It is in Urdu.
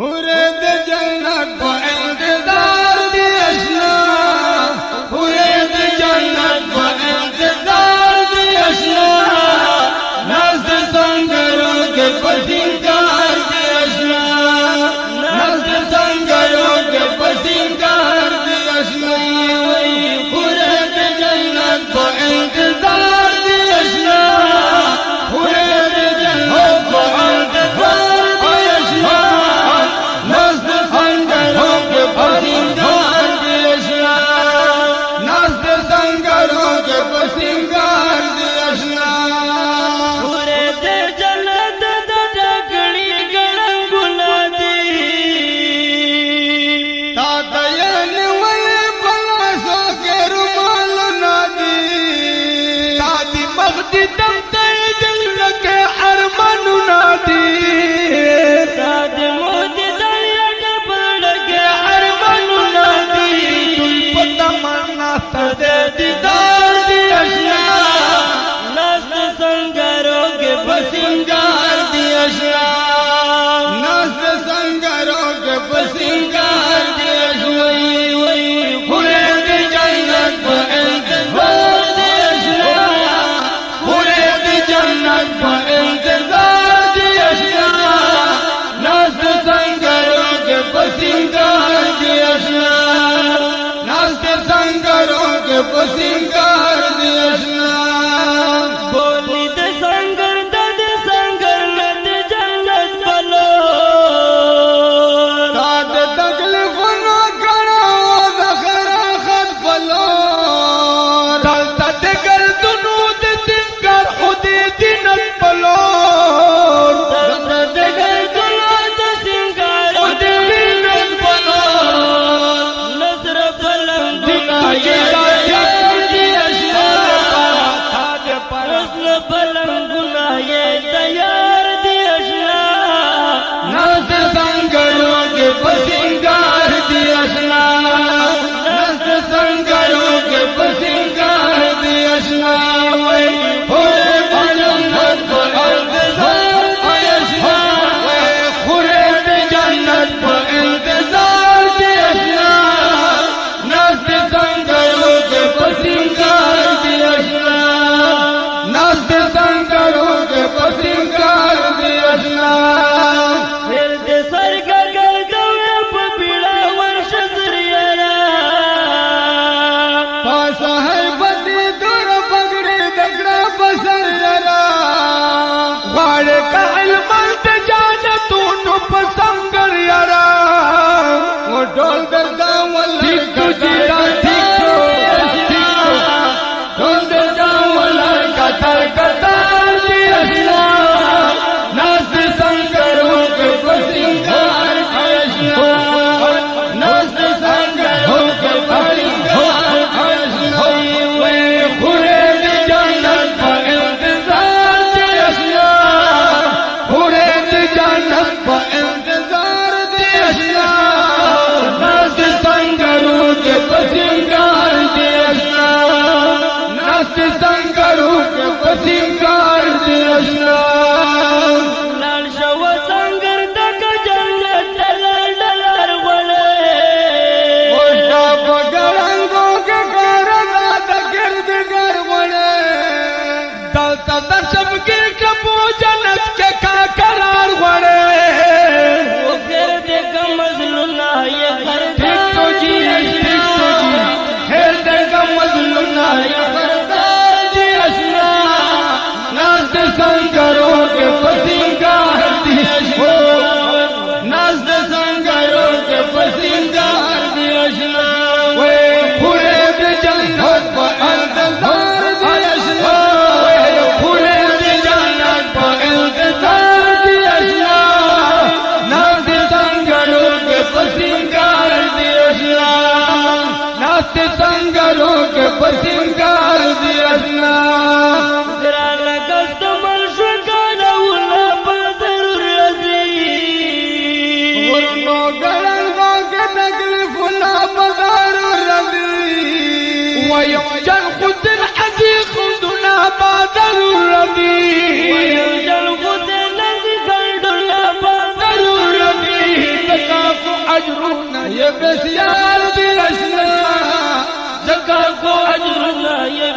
حورد جنت په انتظار دی اشنا، حورد جنت په انتظار دی اشنا، ناز د سنگرو کے پسینکار دی اشنا، ناز د سنگرو کے پسینکار دی اشنا، حورد جنت په انتظار دی اشنا، حورد جنت په انتظار پسینکار دی اشنا، بولی د سنگر د سنگر نت جنت بلو، تا د تکلیفونو کړه د خراخت بلو، دلته د ګردونو د تنګر خو دې دینت بلو، دلته د ګردونو د تنګر خو دې دینت بلو، نظر بلم دنیا پسینکار دی اشنا، نست سنگروں کے پسینکار دی اشنا، حورد جنت په انتظار دی اشنا، حورد جنت په انتظار دی اشنا، نست سنگروں کے پسینکار دی اشنا، نست سنگروں کے پسینکار دی اشنا، پسنگر یارا وہ ڈول دردا ٹھیک تو جیتا ٹھیک تو ڈول دردا والا کا ترکتار دی اشنا، ناز سنگروں کے پسینکار دی اشنا، ناز سنگروں کے پسینکار دی اشنا، حورد جنت په انتظار دی اشنا، حورد جنت په پسینکار دی اشنا، نست سنگروں کے پسینکار دی اشنا، لال شو سنگر تک جنت ڈلر ڈلر بولے، وشا پگرنگوں کے کارنا دگرد گر بولے، دلتا درشب کی کپو جنت کے کا قرار بولے، وہ گرد کا مظلومہ یہ گھر ٹھیک تو جی سنگروں کے پسینکار دی اشنا، ناز سنگروں کے پسینکار دی اشنا، حورد جنت په انتظار دی اشنا، حورد جنت په انتظار دی اشنا، ناز سنگروں کے پسینکار دی اشنا، ناز سنگروں کے پسینکار دی اشنا، ويوجل خذ الحديق دنا بادر الربيع، ويوجل خذ الذي كان دنا بادر الربيع، یہ بسیار دی رشنا جگہ کو اجرنا یہ